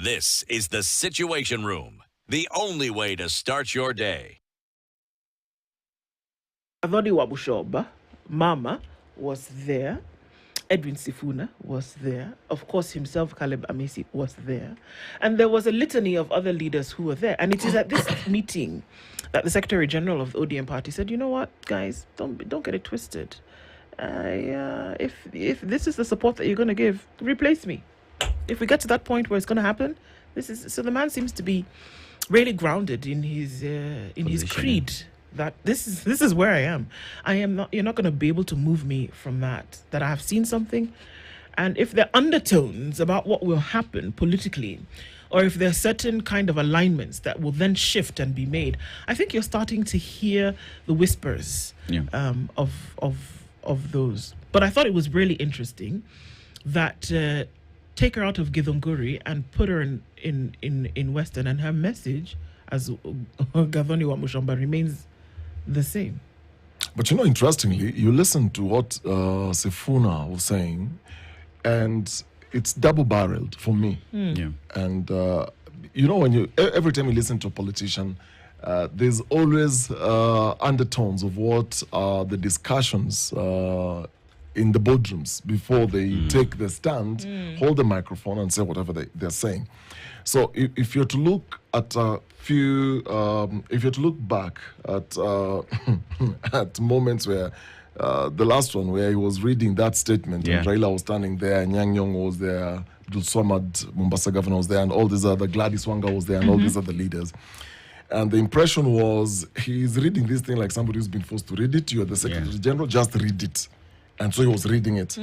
This is the Situation Room, the only way to start your day. Avodi Wabushoba, Mama was there. Edwin Sifuna was there. Of course, himself, Caleb Amesi, was there. And there was a litany of other leaders who were there. And it is at this meeting that the Secretary General of the ODM party said, you know what, guys, don't get it twisted. If this is the support that you're going to give, replace me. If we get to that point where it's going to happen, so the man seems to be really grounded in his creed. That this is where I am. You're not going to be able to move me from that I have seen something. And if there are undertones about what will happen politically, or if there are certain kind of alignments that will then shift and be made, I think you're starting to hear the whispers of those. But I thought it was really interesting that take her out of Githunguri and put her in Western, and her message as Gathoni Wamushomba remains the same. But interestingly, you listen to what Sifuna was saying, and it's double-barreled for me. Yeah. And when every time you listen to a politician, there's always undertones of what are the discussions in the boardrooms before they take the stand, hold the microphone, and say whatever they're saying. So if you're to look at a few, if you're to look back at at moments where the last one where he was reading that statement, and Raila was standing there, Nyang' Nyong'o was there, Abdul Swamad, Mombasa governor was there, and all these other, Gladys Wanga was there, and all these other leaders. And the impression was he's reading this thing like somebody who's been forced to read it. You're the Secretary General, just read it. And so he was reading it.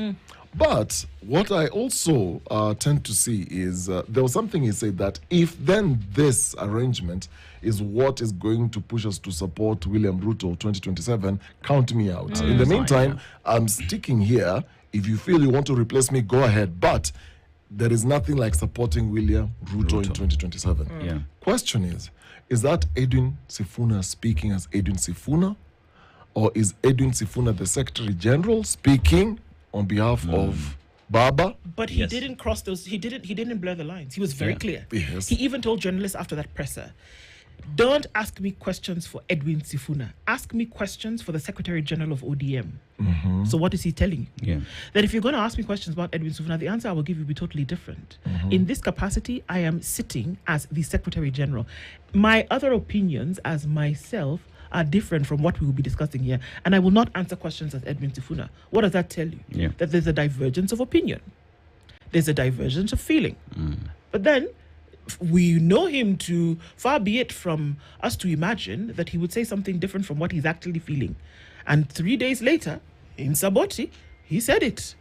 But what I also tend to see is there was something he said that if then this arrangement is what is going to push us to support William Ruto 2027, count me out. In the meantime, I'm sticking here. If you feel you want to replace me, go ahead. But there is nothing like supporting William Ruto in 2027. Question is that Edwin Sifuna speaking as Edwin Sifuna? Or is Edwin Sifuna the Secretary General speaking on behalf of Baba? But he didn't cross those. He didn't blur the lines. He was very clear. Yes. He even told journalists after that presser, "Don't ask me questions for Edwin Sifuna. Ask me questions for the Secretary General of ODM." So what is he telling you? That if you're going to ask me questions about Edwin Sifuna, the answer I will give you will be totally different. In this capacity, I am sitting as the Secretary General. My other opinions as myself are different from what we will be discussing here, and I will not answer questions as Edwin Sifuna. What does that tell you? That there's a divergence of opinion. There's a divergence of feeling. But then, we know him to, far be it from us to imagine that he would say something different from what he's actually feeling. And 3 days later, in Saboti, he said it.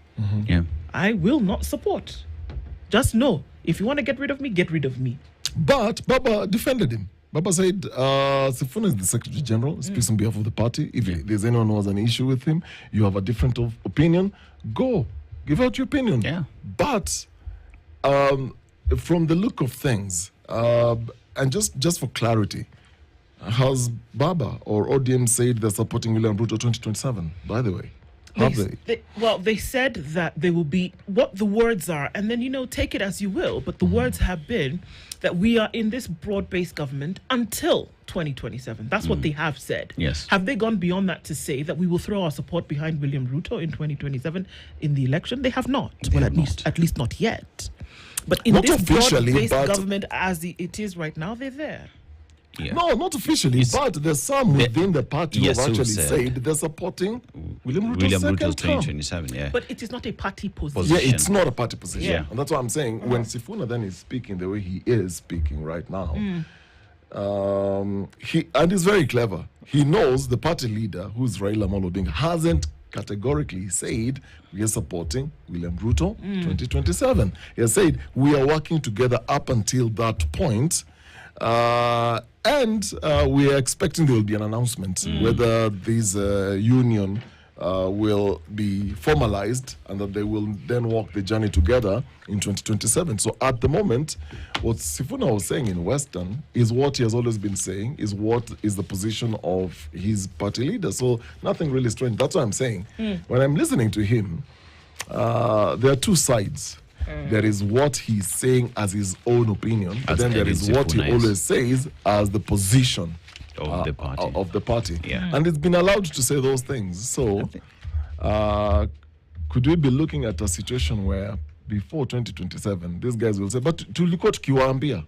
I will not support. Just know, if you want to get rid of me, get rid of me. But Baba defended him. Baba said, Sifuna is the Secretary General, speaks on behalf of the party. If there's anyone who has an issue with him, you have a different opinion, go. Give out your opinion. But from the look of things, and just for clarity, has Baba or ODM said they're supporting William Ruto 2027, by the way? They said that they will be, what the words are, and then, take it as you will, but the words have been that we are in this broad-based government until 2027. That's what they have said. Have they gone beyond that to say that we will throw our support behind William Ruto in 2027 in the election? They have not. At least not yet. But in this broad-based government as it is right now, they're there. No, not officially, but there's some within the party who have actually said they're supporting William Ruto's second term. 2027, But it is not a party position. It's not a party position. And that's what I'm saying. When Sifuna then is speaking the way he is speaking right now, and he's very clever. He knows the party leader, who's Raila Amolo Odinga, hasn't categorically said we are supporting William Ruto 2027. He has said we are working together up until that point. And we are expecting there will be an announcement whether this union will be formalized and that they will then walk the journey together in 2027. So at the moment, what Sifuna was saying in Western is what he has always been saying, is what is the position of his party leader. So nothing really strange. That's what I'm saying. When I'm listening to him, there are two sides. There is what he's saying as his own opinion, but As then there Edwin is what he Sifuna is. always says as the position Of the party. Of the party. Yeah. And it's been allowed to say those things. So, could we be looking at a situation where before 2027, these guys will say, but tuliko tukiwaambia.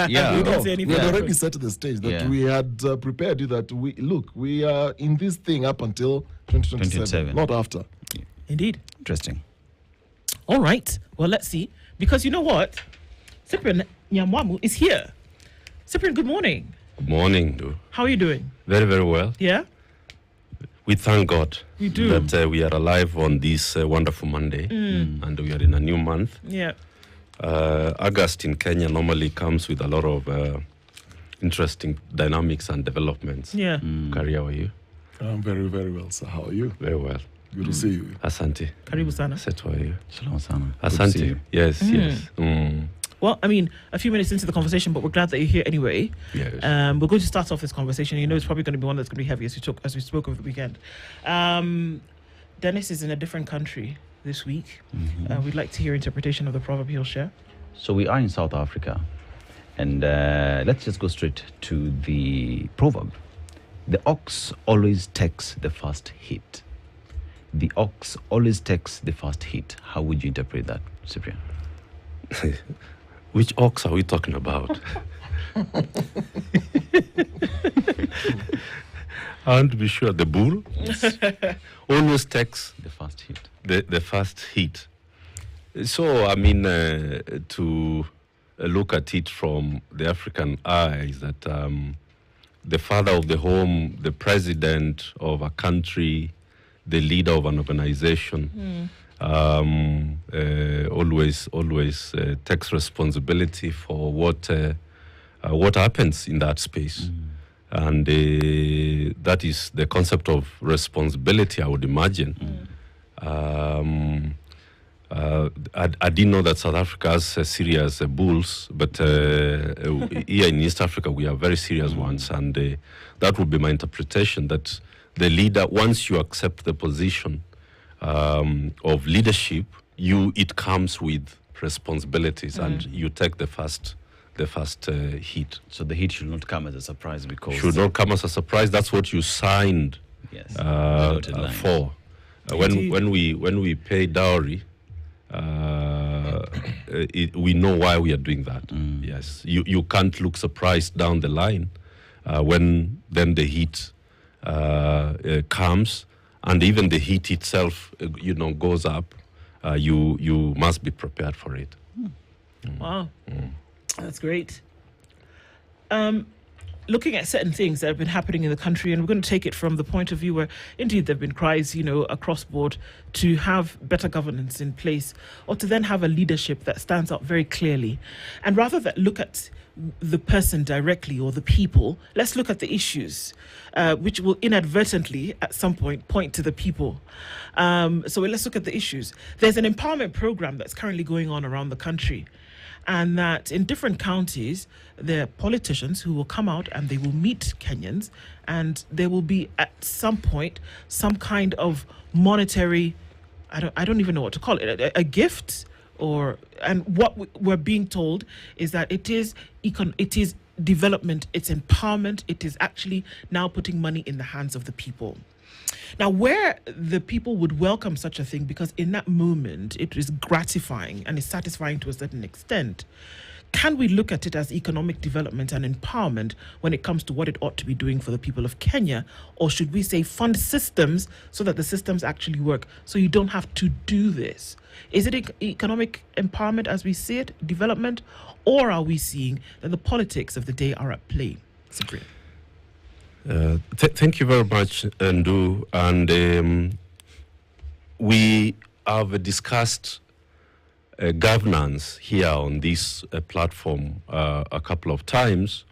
Yeah. You know, say anything we had different. already set the stage that Yeah. we had prepared you that we are in this thing up until 2027, 2027. not after. Indeed. Interesting. All right. Well, let's see. Because you know what? Cyprian Nyamwamu is here. Cyprian, good morning. Good morning, Ndu. How are you doing? Very, very well. Yeah? We thank God We do. that we are alive on this wonderful Monday, and we are in a new month. Yeah. August in Kenya normally comes with a lot of interesting dynamics and developments. Yeah. Kari, how are you? I'm very, very well, sir. How are you? Very well. Good to see you. Asante. Karibu sana. Setu, how are you? Shalom sana. Good to see Asante. you. Yes, yes. Well, I mean, a few minutes into the conversation, but we're glad that you're here anyway. Yes. We're going to start off this conversation. You know, it's probably going to be one that's going to be heavy as we spoke over the weekend. Dennis is in a different country this week. We'd like to hear interpretation of the proverb he'll share. So we are in South Africa, and let's just go straight to the proverb. The ox always takes the first hit. The ox always takes the first hit. How would you interpret that, Cyprian? Which ox are we talking about? I want to be sure. The bull always takes The first hit. the first hit. So, I mean, to look at it from the African eyes, that the father of the home, the president of a country, the leader of an organization, always takes responsibility for what happens in that space. And that is the concept of responsibility, I would imagine. I didn't know that South Africa has serious bulls, but here in East Africa we are very serious ones, and that would be my interpretation, that the leader, once you accept the position of leadership, it comes with responsibilities, and you take the first hit. So the hit should not come as a surprise because... Should not come as a surprise. That's what you signed Yes. The dotted line. for. When we pay dowry, we know why we are doing that. Yes, you can't look surprised down the line when then the heat comes, and even the heat itself, goes up. You must be prepared for it. Wow. That's great. Looking at certain things that have been happening in the country, and we're going to take it from the point of view where indeed there have been cries, across board to have better governance in place, or to then have a leadership that stands out very clearly. And rather than look at the person directly or the people, let's look at the issues, which will inadvertently at some point to the people. So let's look at the issues. There's an empowerment program that's currently going on around the country. And that in different counties, there are politicians who will come out and they will meet Kenyans, and there will be at some point some kind of monetary, I don't even know what to call it, a gift, and what we're being told is that it is development, it's empowerment, it is actually now putting money in the hands of the people. Now, where the people would welcome such a thing, because in that moment it is gratifying and is satisfying to a certain extent, can we look at it as economic development and empowerment when it comes to what it ought to be doing for the people of Kenya? Or should we say fund systems so that the systems actually work, so you don't have to do this? Is it economic empowerment as we see it, development, or are we seeing that the politics of the day are at play? Cyprian. Thank you very much, Ndu. And we have discussed governance here on this platform a couple of times.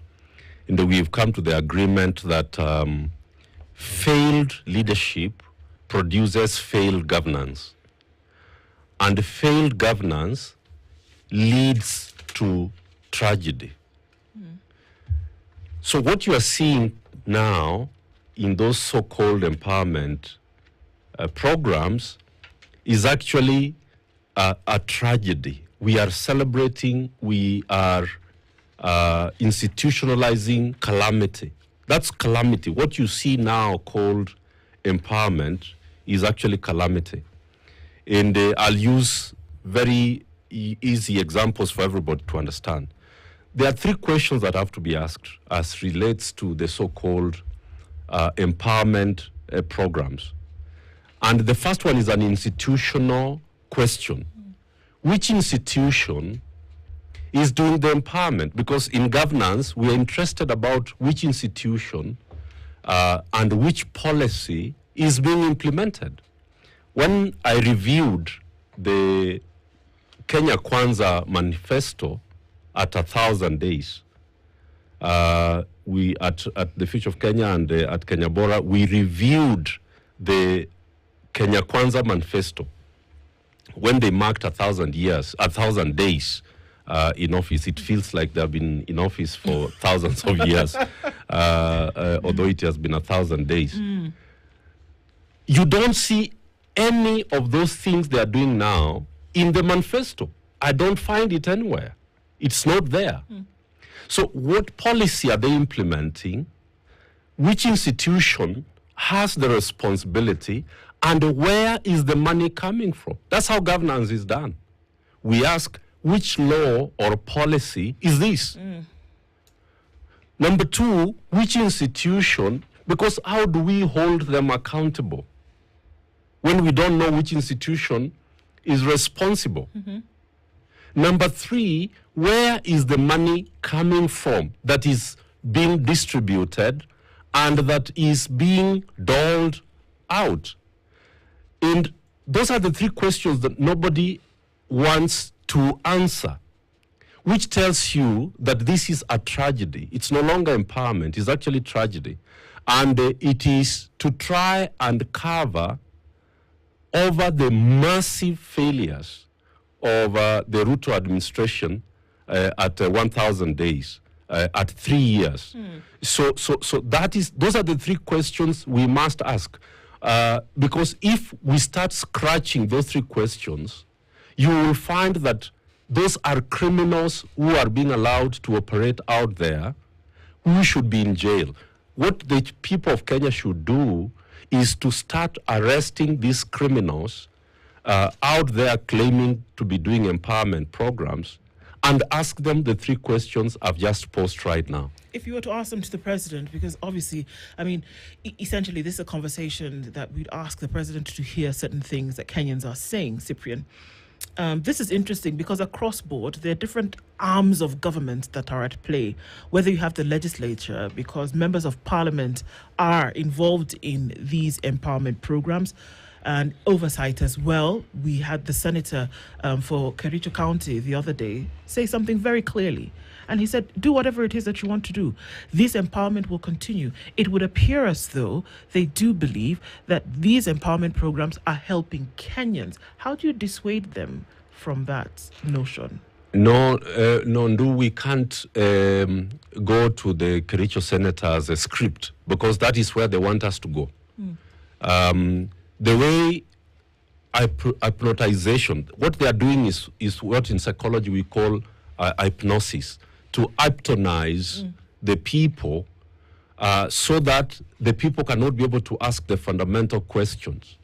And we've come to the agreement that failed leadership produces failed governance. And failed governance leads to tragedy. So what you are seeing now in those so-called empowerment programs is actually a tragedy. We are celebrating, we are institutionalizing calamity. That's calamity. What you see now called empowerment is actually calamity. And I'll use very easy examples for everybody to understand. There are three questions that have to be asked as relates to the so-called empowerment programs. And the first one is an institutional question. Which institution is doing the empowerment? Because in governance, we are interested about which institution and which policy is being implemented. When I reviewed the Kenya Kwanza manifesto at 1,000 days, we at the Future of Kenya and at Kenya Bora, we reviewed the Kenya Kwanza manifesto when they marked 1,000 days in office. It feels like they've been in office for thousands of years, although it has been 1,000 days. You don't see any of those things they are doing now in the manifesto. I don't find it anywhere. It's not there. So what policy are they implementing? Which institution has the responsibility? And where is the money coming from? That's how governance is done. We ask, which law or policy is this? Number two, which institution? Because how do we hold them accountable when we don't know which institution is responsible? Number three, where is the money coming from that is being distributed and that is being doled out? And those are the three questions that nobody wants to answer, which tells you that this is a tragedy. It's no longer empowerment, it's actually tragedy. And it is to try and cover over the massive failures of the Ruto administration at 1,000 days, at 3 years. So those are the three questions we must ask. Because if we start scratching those three questions, you will find that those are criminals who are being allowed to operate out there, who should be in jail. What the people of Kenya should do is to start arresting these criminals out there claiming to be doing empowerment programs and ask them the three questions I've just posed right now. If you were to ask them to the president, because obviously, I mean, essentially this is a conversation that we'd ask the president to hear certain things that Kenyans are saying, Cyprian. This is interesting because across board, there are different arms of government that are at play, whether you have the legislature, because members of parliament are involved in these empowerment programs, and oversight as well. We had the senator for Kericho County the other day say something very clearly. And he said, do whatever it is that you want to do. This empowerment will continue. It would appear as though they do believe that these empowerment programs are helping Kenyans. How do you dissuade them from that notion? No, we can't go to the Kericho senator as a script, because that is where they want us to go. The way hypnotization, what they are doing is what in psychology we call hypnosis, to hypnotize the people so that the people cannot be able to ask the fundamental questions.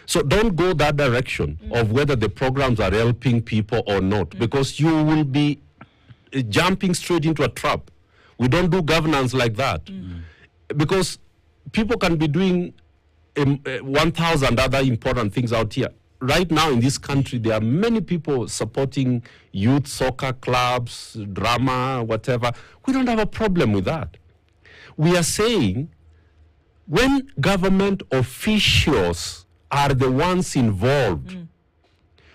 So don't go that direction of whether the programs are helping people or not, because you will be jumping straight into a trap. We don't do governance like that. Because people can be doing 1,000 other important things out here. Right now in this country, there are many people supporting youth soccer clubs, drama, whatever. We don't have a problem with that. We are saying when government officials are the ones involved,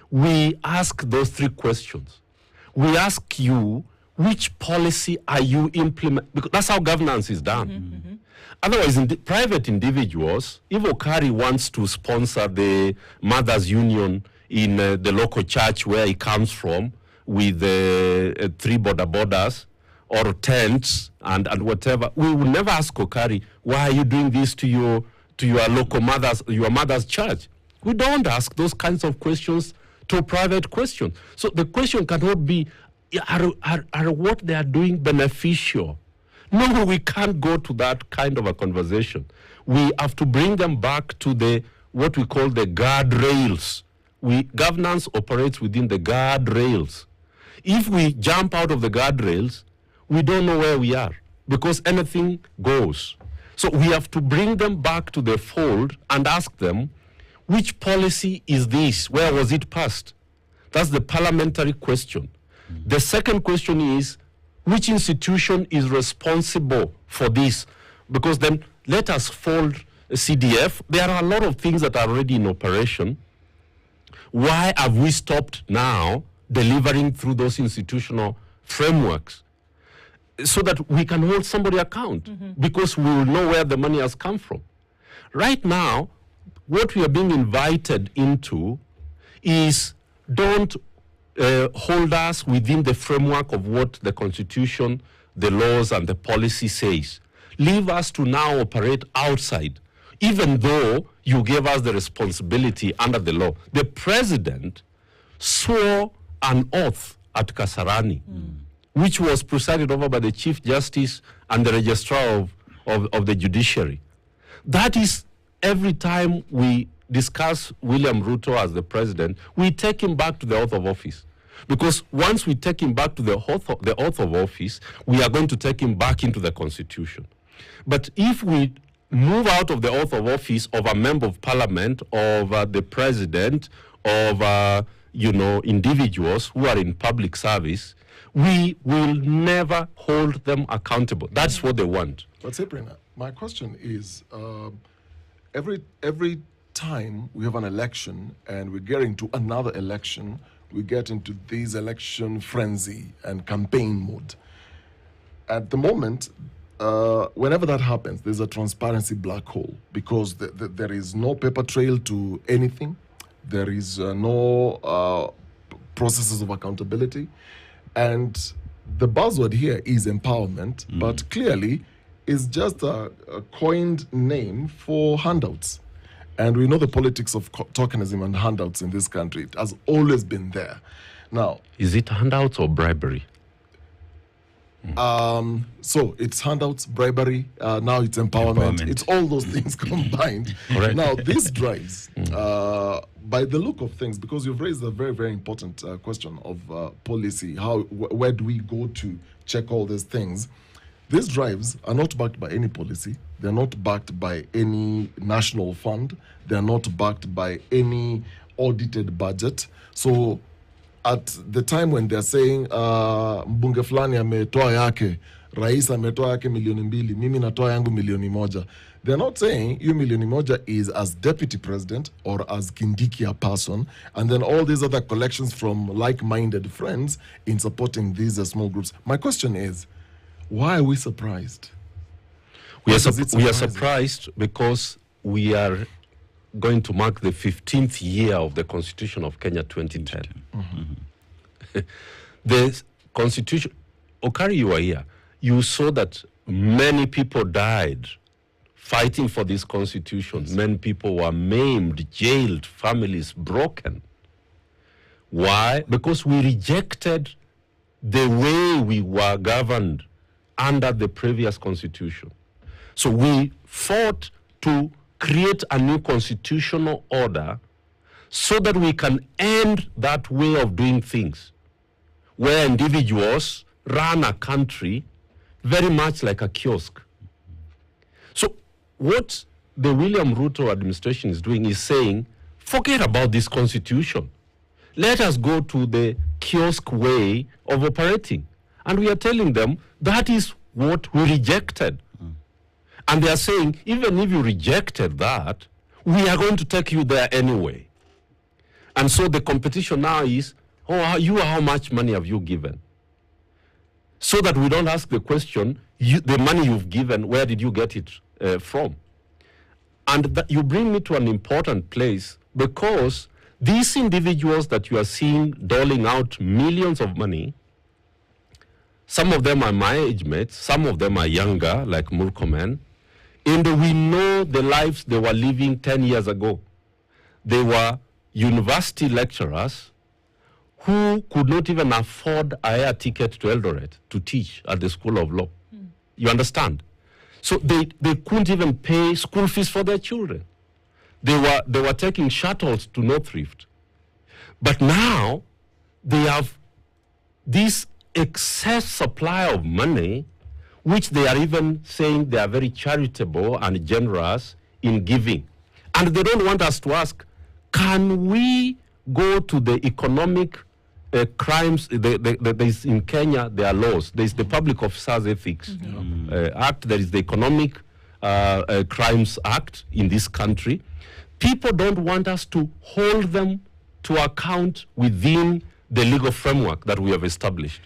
we ask those three questions. We ask you, which policy are you implementing? Because that's how governance is done. Otherwise, private individuals, if Okari wants to sponsor the Mothers Union in the local church where he comes from with 3 borders or tents and whatever, we will never ask Okari, why are you doing this to your local mother's church? We don't ask those kinds of questions to private questions. So the question cannot be, are what they are doing beneficial? No, we can't go to that kind of a conversation. We have to bring them back to what we call the guardrails. Governance operates within the guardrails. If we jump out of the guardrails, we don't know where we are, because anything goes. So we have to bring them back to the fold and ask them, which policy is this? Where was it passed? That's the parliamentary question. The second question is, which institution is responsible for this? Because then let us fold CDF. There are a lot of things that are already in operation. Why have we stopped now delivering through those institutional frameworks? So that we can hold somebody account, because we will know where the money has come from. Right now, what we are being invited into is, don't hold us within the framework of what the Constitution, the laws, and the policy says. Leave us to now operate outside, even though you gave us the responsibility under the law. The president swore an oath at Kasarani, which was presided over by the Chief Justice and the Registrar of the Judiciary. That is, every time we discuss William Ruto as the president, we take him back to the oath of office. Because once we take him back to the oath of office, we are going to take him back into the Constitution. But if we move out of the oath of office of a member of parliament, of the president, of individuals who are in public service, we will never hold them accountable. That's what they want. But Cyprian, my question is, every time we have an election and we get into another election, we get into this election frenzy and campaign mode. At the moment, whenever that happens, there's a transparency black hole, because there is no paper trail to anything. There is no processes of accountability. And the buzzword here is empowerment, but clearly is just a coined name for handouts. And we know the politics of tokenism and handouts in this country. It has always been there. Now, is it handouts or bribery? So it's handouts, bribery, now it's empowerment. It's all those things combined. Correct. Now, these drives, by the look of things, because you've raised a very, very important question of policy, where do we go to check all these things? These drives are not backed by any policy. They're not backed by any national fund. They're not backed by any audited budget. So at the time when they're saying mbunge fulani ametoa yake, rais ametoa yake milioni 2, mimi natoa yangu milioni 1, they're not saying you milioni 1 is as deputy president or as Kindiki a person, and then all these other collections from like-minded friends in supporting these small groups. My question is, why are we surprised? We are surprised because we are going to mark the 15th year of the Constitution of Kenya 2010. The Constitution, Okari, you were here. You saw that many people died fighting for this Constitution. Yes. Many people were maimed, jailed, families broken. Why? Because we rejected the way we were governed under the previous Constitution. So we fought to create a new constitutional order so that we can end that way of doing things, where individuals run a country very much like a kiosk. So what the William Ruto administration is doing is saying, forget about this constitution. Let us go to the kiosk way of operating. And we are telling them that is what we rejected. And they are saying, even if you rejected that, we are going to take you there anyway. And so the competition now is, how much money have you given? So that we don't ask the question, the money you've given, where did you get it from? And you bring me to an important place, because these individuals that you are seeing doling out millions of money, some of them are my age mates, some of them are younger, like Murkomen, and we know the lives they were living 10 years ago. They were university lecturers who could not even afford a air ticket to Eldoret to teach at the School of Law. You understand? So they couldn't even pay school fees for their children. They were taking shuttles to North Rift. But now they have this excess supply of money, which they are even saying they are very charitable and generous in giving. And they don't want us to ask, can we go to the economic crimes? There's in Kenya, there are laws. There's the Public Officers Ethics Act. There is the Economic Crimes Act in this country. People don't want us to hold them to account within the legal framework that we have established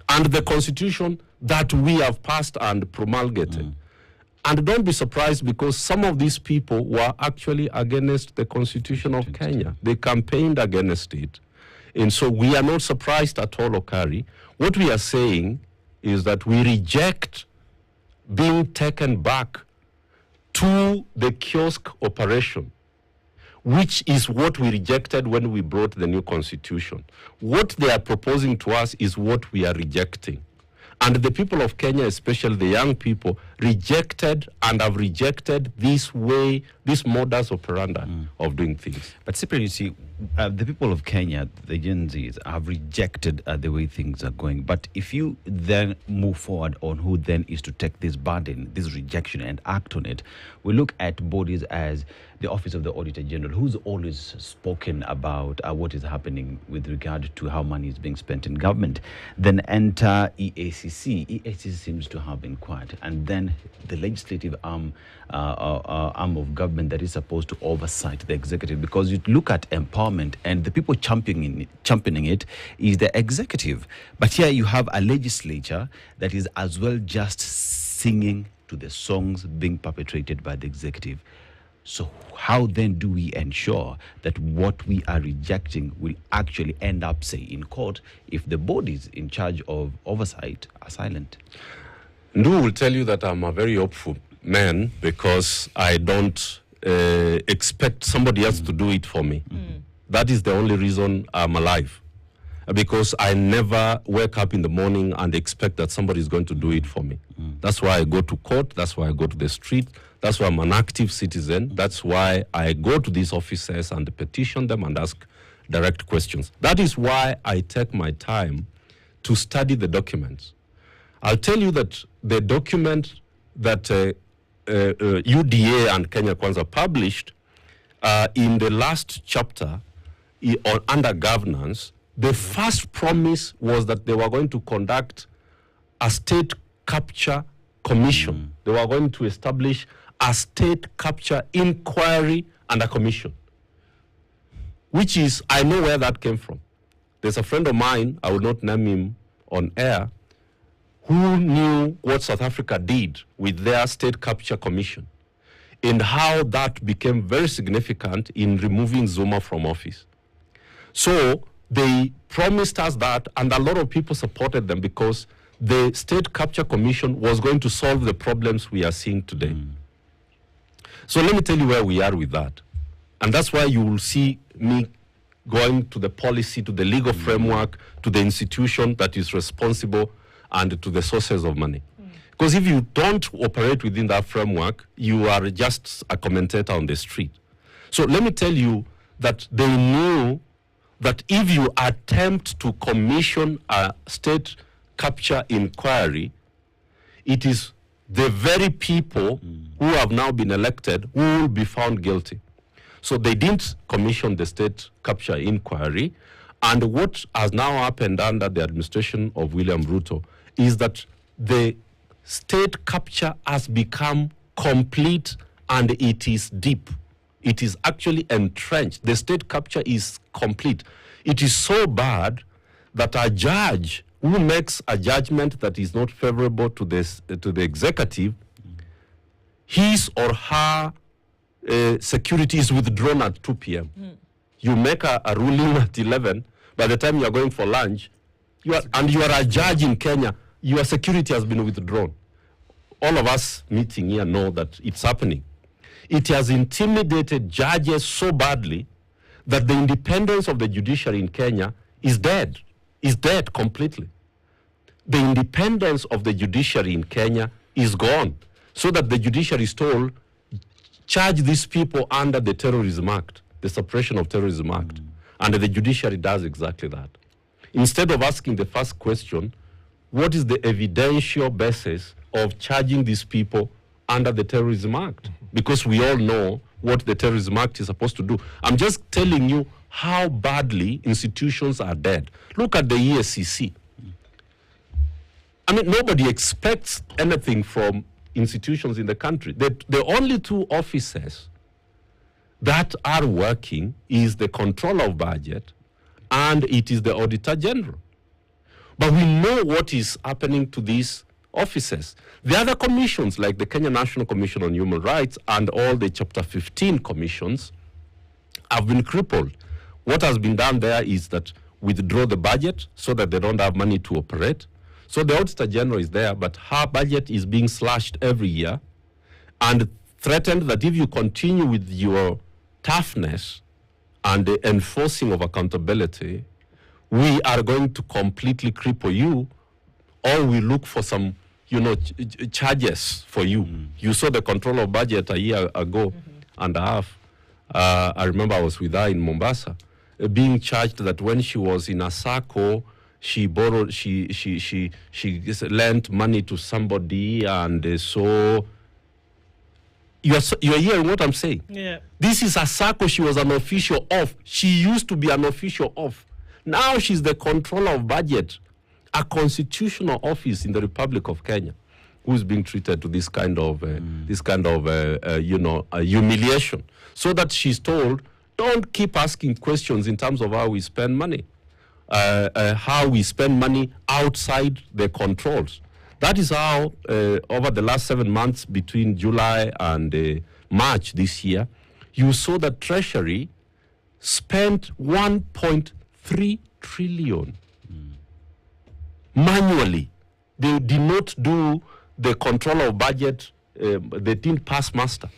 and the constitution that we have passed and promulgated. And don't be surprised, because some of these people were actually against the constitution of Kenya. They campaigned against it. And so we are not surprised at all, Okari. What we are saying is that we reject being taken back to the kiosk operation, which is what we rejected when we brought the new constitution. What they are proposing to us is what we are rejecting. And the people of Kenya, especially the young people, rejected and have rejected this way, this modus operandi of doing things. But Cyprian, you see, the people of Kenya, the Gen Zs, have rejected the way things are going. But if you then move forward on who then is to take this burden, this rejection, and act on it, we look at bodies as the Office of the Auditor General, who's always spoken about what is happening with regard to how money is being spent in government. Then enter EACC. EACC seems to have been quiet. And then the legislative arm of government that is supposed to oversight the executive, because you look at empowerment and the people championing it is the executive. But here you have a legislature that is as well just singing to the songs being perpetrated by the executive. So how then do we ensure that what we are rejecting will actually end up, say, in court if the bodies in charge of oversight are silent? Ndu will tell you that I'm a very hopeful man, because I don't expect somebody else to do it for me. That is the only reason I'm alive. Because I never wake up in the morning and expect that somebody is going to do it for me. That's why I go to court. That's why I go to the street. That's why I'm an active citizen. That's why I go to these offices and petition them and ask direct questions. That is why I take my time to study the documents. I'll tell you that the document that UDA and Kenya Kwanza published in the last chapter under governance, the first promise was that they were going to conduct a state capture commission. They were going to establish a state capture inquiry and a commission, which is, I know where that came from. There's a friend of mine, I will not name him on air, who knew what South Africa did with their state capture commission and how that became very significant in removing Zuma from office. So they promised us that, and a lot of people supported them because the state capture commission was going to solve the problems we are seeing today. So let me tell you where we are with that. And that's why you will see me going to the policy, to the legal framework, to the institution that is responsible, and to the sources of money. Because if you don't operate within that framework, you are just a commentator on the street. So let me tell you that they knew that if you attempt to commission a state capture inquiry, it is the very people who have now been elected who will be found guilty. So they didn't commission the state capture inquiry. And what has now happened under the administration of William Ruto is that the state capture has become complete and it is deep. It is actually entrenched. The state capture is complete. It is so bad that a judge who makes a judgment that is not favorable to the executive, his or her security is withdrawn at 2 p.m. You make a ruling at 11. By the time you are going for lunch, you are a judge in Kenya, your security has been withdrawn. All of us meeting here know that it's happening. It has intimidated judges so badly that the independence of the judiciary in Kenya is dead completely. The independence of the judiciary in Kenya is gone, so that the judiciary is told, charge these people under the Terrorism Act, the Suppression of Terrorism Act, and the judiciary does exactly that. Instead of asking the first question, what is the evidential basis of charging these people under the Terrorism Act? Because we all know what the Terrorism Act is supposed to do. I'm just telling you how badly institutions are dead. Look at the ESCC. I mean, nobody expects anything from institutions in the country. The only two offices that are working is the control of budget and it is the Auditor General. But we know what is happening to these offices. The other commissions, like the Kenya National Commission on Human Rights and all the Chapter 15 commissions, have been crippled. What has been done there is that withdraw the budget so that they don't have money to operate. So the Auditor General is there, but her budget is being slashed every year and threatened that if you continue with your toughness and the enforcing of accountability, we are going to completely cripple you, or we look for some, charges for you. You saw the control of budget a year ago and a half. I remember I was with her in Mombasa, being charged that when she was in a circle, she borrowed, she lent money to somebody, and so you're hearing what I'm saying. Yeah. This is a circle she was an official of. She used to be an official of. Now she's the controller of budget, a constitutional office in the Republic of Kenya, who's being treated to this kind of humiliation. So that she's told, don't keep asking questions in terms of how we spend money. How we spend money outside the controls. That is how, over the last 7 months between July and March this year, you saw that Treasury spent 1.3 trillion manually. They did not do the control of budget. They didn't pass muster.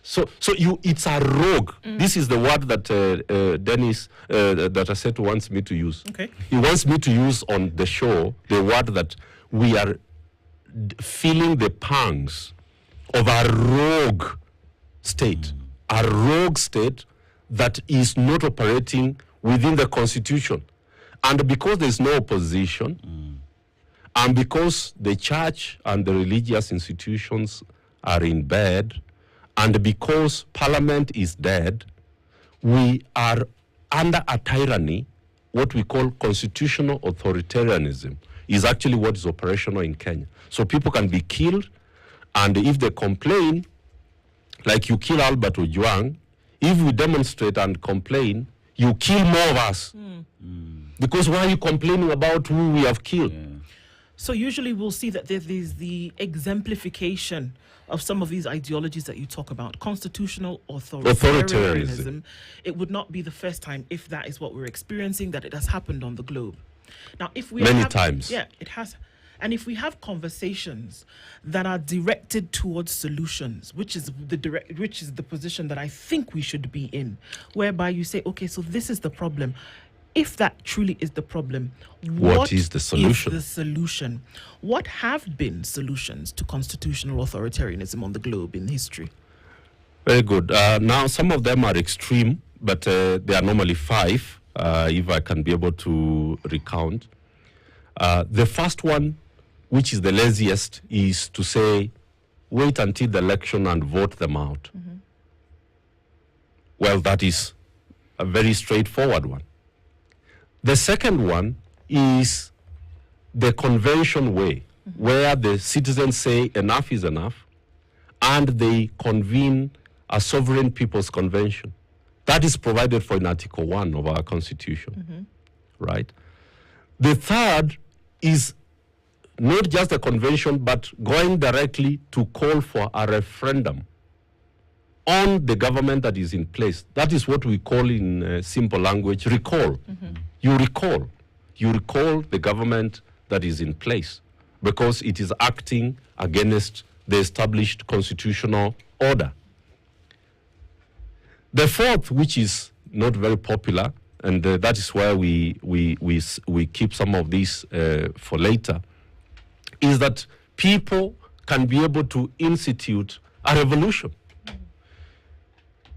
So it's a rogue. This is the word that Dennis, that Asetu wants me to use. Okay. He wants me to use on the show the word that we are feeling the pangs of a rogue state. A rogue state that is not operating within the Constitution. And because there's no opposition, and because the church and the religious institutions are in bed, and because Parliament is dead, we are under a tyranny. What we call constitutional authoritarianism is actually what is operational in Kenya. So people can be killed, and if they complain, like you kill Albert Ojwang, if we demonstrate and complain, you kill more of us. Because why are you complaining about who we have killed? Yeah. So usually we'll see that there is the exemplification of some of these ideologies that you talk about. Constitutional authoritarianism. It would not be the first time, if that is what we're experiencing, that it has happened on the globe. Now, if we Many times. Yeah, it has. And if we have conversations that are directed towards solutions, which is the position that I think we should be in, whereby you say, okay, so this is the problem. If that truly is the problem, what is the solution? What have been solutions to constitutional authoritarianism on the globe in history? Very good. Now, some of them are extreme, but they are normally 5, if I can be able to recount. The first one, which is the laziest, is to say, wait until the election and vote them out. Well, that is a very straightforward one. The second one is the convention way, where the citizens say enough is enough, and they convene a sovereign people's convention. That is provided for in Article 1 of our Constitution, right? The third is not just a convention, but going directly to call for a referendum on the government that is in place. That is what we call in simple language recall. You recall the government that is in place because it is acting against the established constitutional order. The fourth, which is not very popular, and that is why we keep some of these for later, is that people can be able to institute a revolution.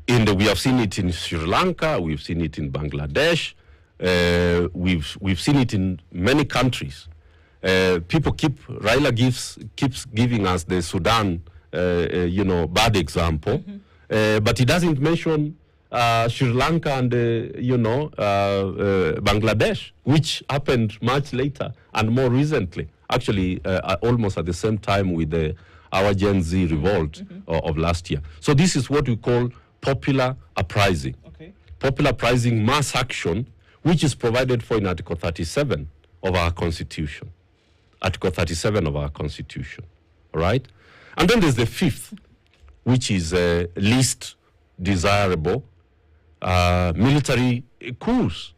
We have seen it in Sri Lanka, we've seen it in Bangladesh, we've seen it in many countries. Raila keeps giving us the Sudan, bad example, but he doesn't mention Sri Lanka and Bangladesh, which happened much later and more recently, actually almost at the same time with our Gen Z revolt of last year. So this is what we call popular uprising. Okay. Popular uprising, mass action, which is provided for in Article 37 of our Constitution. Article 37 of our Constitution. All right? And then there's the fifth, which is least desirable, military coups.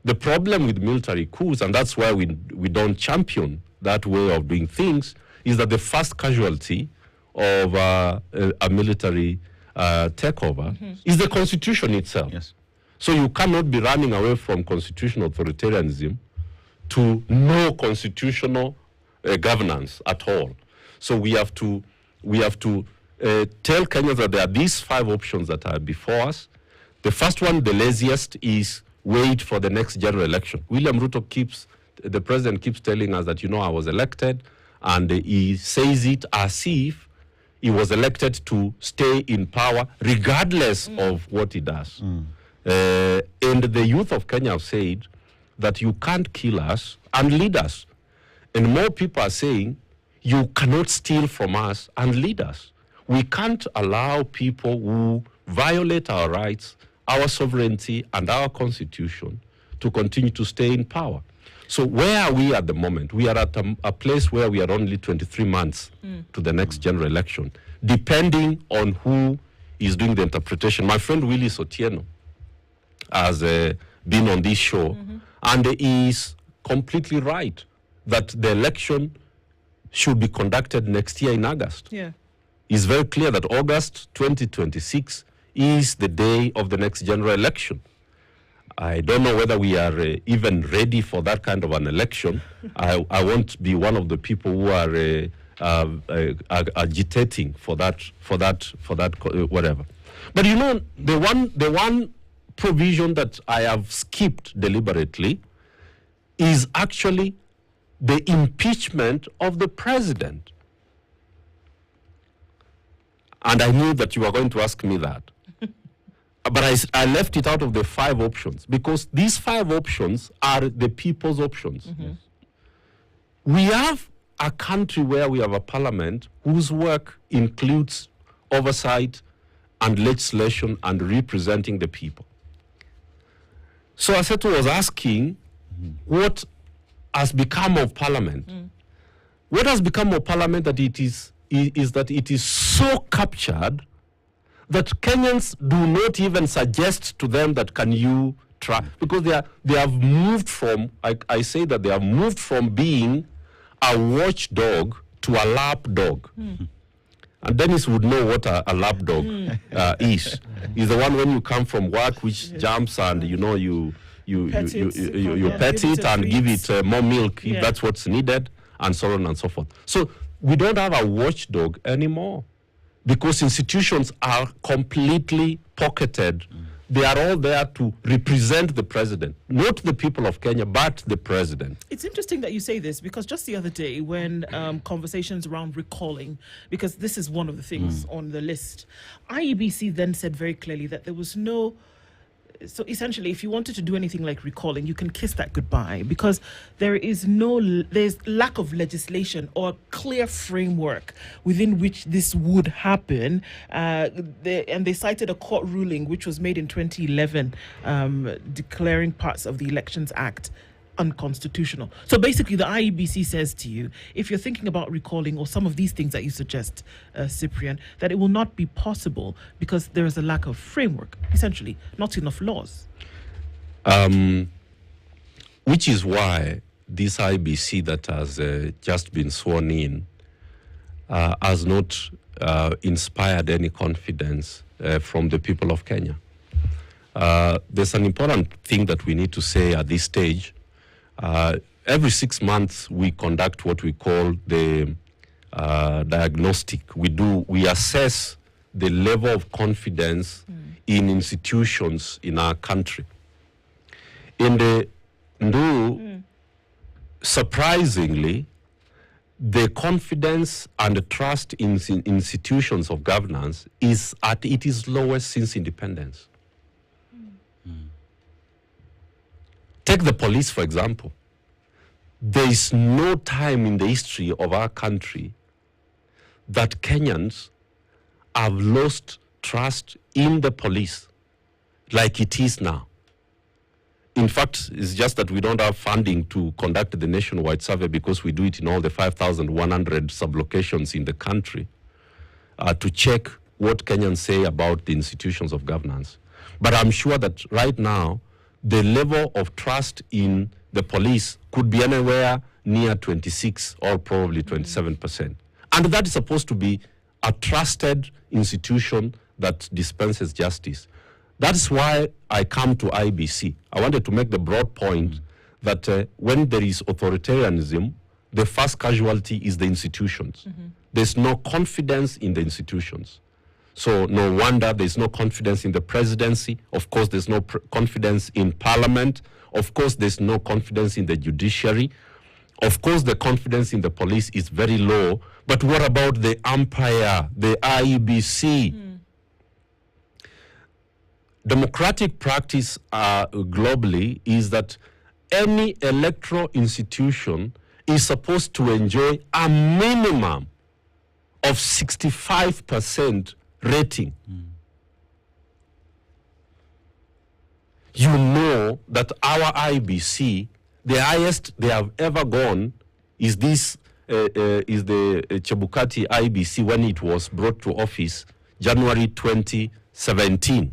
The problem with military coups, and that's why we don't champion that way of doing things, is that the first casualty of a military takeover is the Constitution itself. Yes. So you cannot be running away from constitutional authoritarianism to no constitutional governance at all. So we have to tell Kenyans that there are these 5 options that are before us. The first one, the laziest, is wait for the next general election. The president keeps telling us that, I was elected, and he says it as if he was elected to stay in power regardless of what he does. And the youth of Kenya have said that you can't kill us and lead us. And more people are saying, you cannot steal from us and lead us. We can't allow people who violate our rights, our sovereignty, and our constitution to continue to stay in power. So where are we at the moment? We are at a place where we are only 23 months to the next general election, depending on who is doing the interpretation. My friend Willis Otieno has been on this show, and he is completely right that the election should be conducted next year in August. Yeah. It's very clear that August 2026 is the day of the next general election. I don't know whether we are even ready for that kind of an election. I won't be one of the people who are agitating for that, whatever. But the one provision that I have skipped deliberately is actually the impeachment of the president. And I knew that you were going to ask me that. But I left it out of the 5 options because these 5 options are the people's options. We have a country where we have a parliament whose work includes oversight and legislation and representing the people. So Asetu was asking what has become of parliament. What has become of parliament that it is that it is so captured that Kenyans do not even suggest to them that can you try, because they have moved from, I say that they have moved from being a watchdog to a lapdog. And Dennis would know what a lapdog is. Is the one when you come from work which jumps and you pet it and give it more milk if that's what's needed, and so on and so forth. So we don't have a watchdog anymore because institutions are completely pocketed. They are all there to represent the president, not the people of Kenya, but the president. It's interesting that you say this because just the other day when conversations around recalling, because this is one of the things on the list, IEBC then said very clearly that there was no... So essentially, if you wanted to do anything like recalling, you can kiss that goodbye because there's lack of legislation or clear framework within which this would happen. And they cited a court ruling which was made in 2011 declaring parts of the Elections Act unconstitutional. So basically, the IEBC says to you, if you're thinking about recalling or some of these things that you suggest, Cyprian, that it will not be possible because there is a lack of framework, essentially, not enough laws. Which is why this IEBC that has just been sworn in has not inspired any confidence from the people of Kenya. there's an important thing that we need to say at this stage. Every 6 months, we conduct what we call the diagnostic. We assess the level of confidence in institutions in our country. Surprisingly, the confidence and the trust in institutions of governance is at its lowest since independence. Take the police, for example. There is no time in the history of our country that Kenyans have lost trust in the police like it is now. In fact, it's just that we don't have funding to conduct the nationwide survey because we do it in all the 5,100 sublocations in the country to check what Kenyans say about the institutions of governance. But I'm sure that right now, the level of trust in the police could be anywhere near 26 or probably 27%. And that is supposed to be a trusted institution that dispenses justice. That is why I come to IEBC. I wanted to make the broad point that when there is authoritarianism, the first casualty is the institutions. There's no confidence in the institutions. So no wonder there's no confidence in the presidency. Of course, there's no confidence in parliament. Of course, there's no confidence in the judiciary. Of course, the confidence in the police is very low. But what about the umpire, the IEBC? Democratic practice globally is that any electoral institution is supposed to enjoy a minimum of 65% rating. You know that our IEBC, the highest they have ever gone is the Chebukati IEBC when it was brought to office January 2017.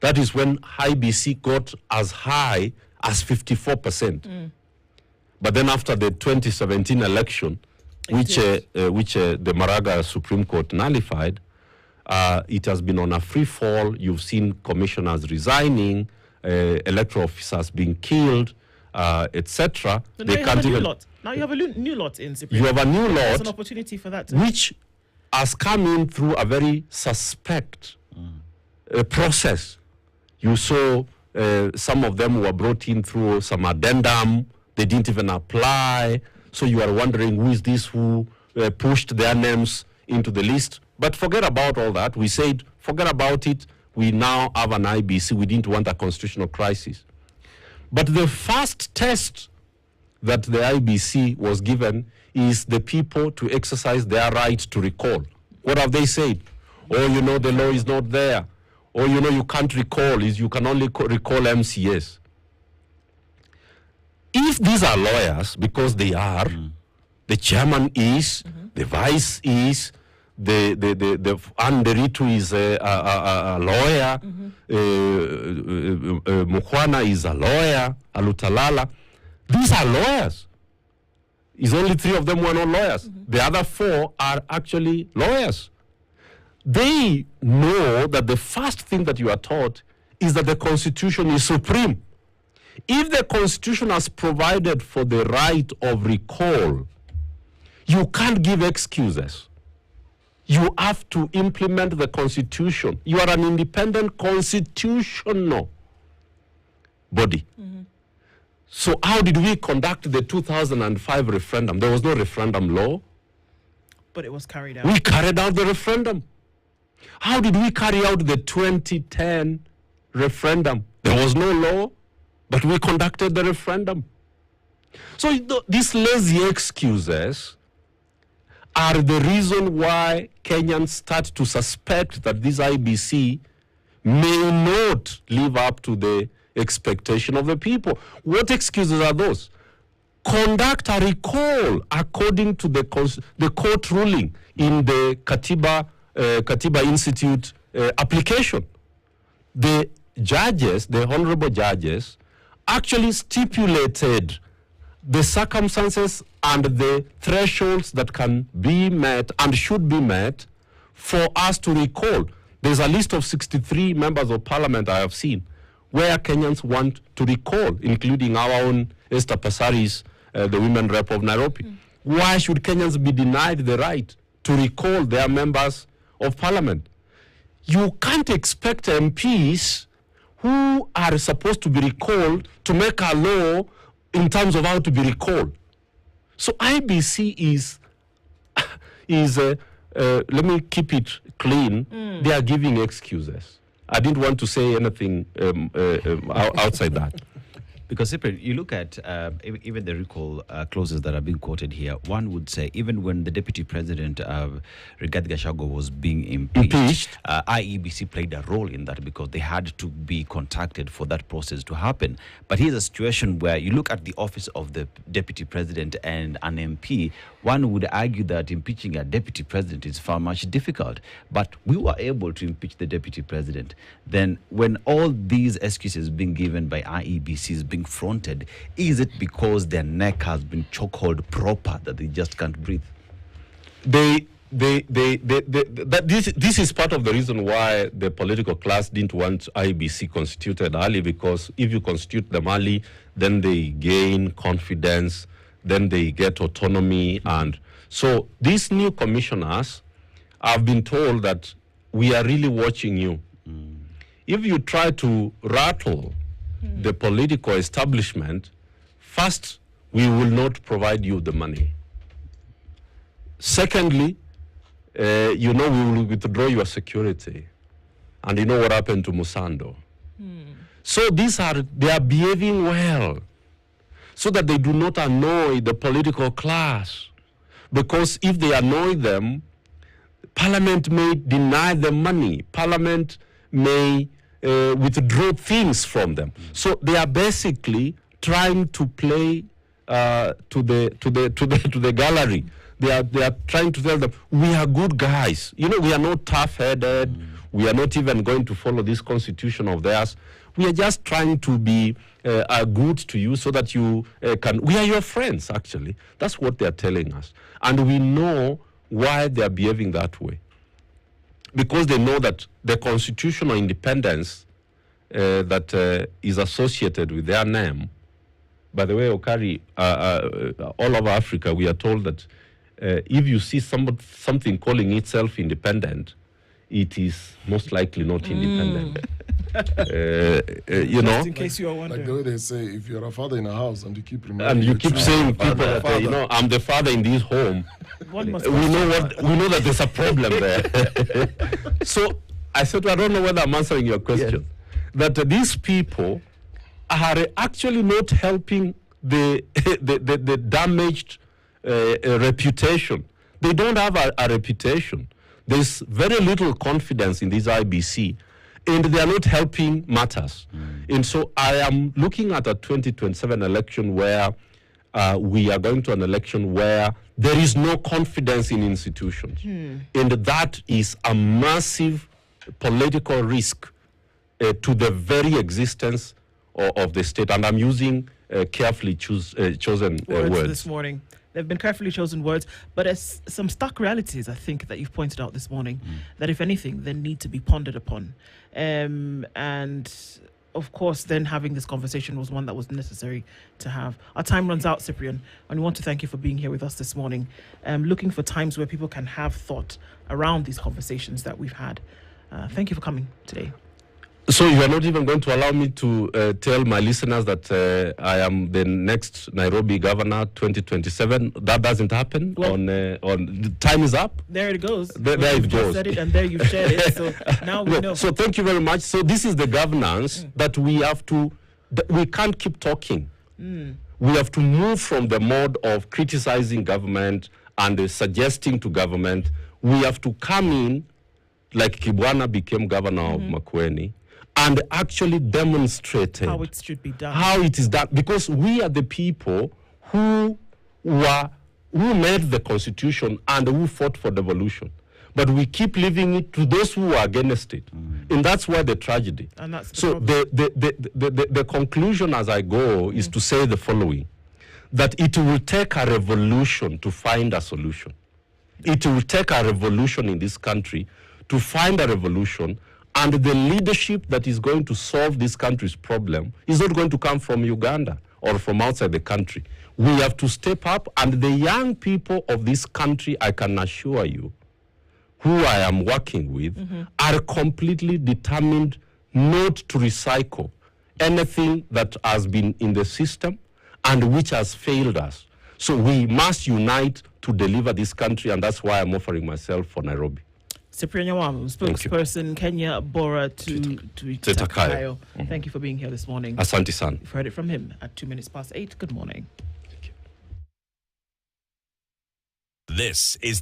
That is when IEBC got as high as 54%. But then after the 2017 election, which the Maraga Supreme Court nullified, it has been on a free fall. You've seen commissioners resigning, electoral officers being killed, etc. So now you have a new lot. Now you have a new lot in Supreme Court. You have a new lot. There's an opportunity for that. Which has come in through a very suspect process. You saw some of them were brought in through some addendum. They didn't even apply. So you are wondering who is this who pushed their names into the list. But forget about all that. We said, forget about it. We now have an IEBC. We didn't want a constitutional crisis. But the first test that the IEBC was given is the people to exercise their right to recall. What have they said? Oh, you know, the law is not there. Or, you know, you can't recall, you can only recall MCS. If these are lawyers, because they are, the chairman is, the vice is, the Anderitu is a lawyer, Mukwana is a lawyer, Alutalala. These are lawyers. It's only 3 of them who are not lawyers. The other 4 are actually lawyers. They know that the first thing that you are taught is that the Constitution is supreme. If the Constitution has provided for the right of recall, you can't give excuses. You have to implement the Constitution. You are an independent constitutional body. So how did we conduct the 2005 referendum? There was no referendum law. But it was carried out. We carried out the referendum. How did we carry out the 2010 referendum? There was no law, but we conducted the referendum. So these lazy excuses are the reason why Kenyans start to suspect that this IEBC may not live up to the expectation of the people. What excuses are those? Conduct a recall according to the court ruling in the Katiba Institute application. The judges, the honorable judges, actually stipulated the circumstances and the thresholds that can be met and should be met for us to recall. There's a list of 63 members of parliament I have seen. where Kenyans want to recall, including our own Esther Passaris, the women rep of Nairobi. Why should Kenyans be denied the right to recall their members of parliament? You can't expect MPs who are supposed to be recalled to make a law in terms of how to be recalled. So IBC is let me keep it clean. They are giving excuses. I didn't want to say anything outside that. Because Cyprian, you look at even the recall clauses that are being quoted here, one would say even when the Deputy President, Rigathi Gachagua, was being impeached, IEBC played a role in that because they had to be contacted for that process to happen. But here's a situation where you look at the office of the Deputy President and an MP, one would argue that impeaching a Deputy President is far much difficult. But we were able to impeach the Deputy President. Then when all these excuses being given by IEBC is being fronted, is it because their neck has been chokehold proper that they just can't breathe? This is part of the reason why the political class didn't want IEBC constituted early, because if you constitute them early, then they gain confidence, then they get autonomy. And so these new commissioners have been told that we are really watching you. If you try to rattle the political establishment, first, we will not provide you the money. Secondly, we will withdraw your security. And you know what happened to Musando. So they are behaving well, so that they do not annoy the political class. Because if they annoy them, Parliament may deny them money. Parliament may withdraw things from them. So they are basically trying to play to the gallery. They are trying to tell them, we are good guys. You know, we are not tough-headed. We are not even going to follow this constitution of theirs. We are just trying to be good to you so that you can. We are your friends, actually. That's what they are telling us. And we know why they are behaving that way. Because they know that the constitutional independence that is associated with their name. By the way, Okari, all over Africa, we are told that if you see something calling itself independent, it is most likely not independent. Just in case you are wondering. Like the way they say, if you're a father in a house and you keep remembering, and you keep saying people that I'm the father in this home, we know that there's a problem there. So I said, I don't know whether I'm answering your question. Yes. That these people are actually not helping the damaged reputation. They don't have a reputation. There's very little confidence in this IBC, and they are not helping matters. And so I am looking at a 2027 election where we are going to an election where there is no confidence in institutions. And that is a massive political risk to the very existence of the state. And I'm using carefully chosen words this morning. They've been carefully chosen words, but as some stark realities, I think, that you've pointed out this morning, that if anything, then need to be pondered upon. And of course, then having this conversation was one that was necessary to have. Our time runs out, Cyprian, and we want to thank you for being here with us this morning, looking for times where people can have thought around these conversations that we've had. Thank you for coming today. So you are not even going to allow me to tell my listeners that I am the next Nairobi governor 2027? That doesn't happen. Well, on the time is up. There it goes. There it goes. Said it, and there you've shared it. So now we know. So thank you very much. So this is the governance that we have to. We can't keep talking. We have to move from the mode of criticizing government and suggesting to government. We have to come in, like Kibwana became governor of Makueni, and actually demonstrated how it should be done. How it is done. Because we are the people who made the constitution and who fought for devolution. But we keep leaving it to those who are against it. And that's why the tragedy. And that's so the conclusion as I go is to say the following, that it will take a revolution to find a solution. It will take a revolution in this country to find a revolution, And the leadership that is going to solve this country's problem is not going to come from Uganda or from outside the country. We have to step up, and the young people of this country, I can assure you, who I am working with, are completely determined not to recycle anything that has been in the system and which has failed us. So we must unite to deliver this country, and that's why I'm offering myself for Nairobi. Cyprian Nyawamu, spokesperson, Kenya, Bora to Takayo. Thank you for being here this morning. Asante san. You've heard it from him at 8:02. Good morning. This is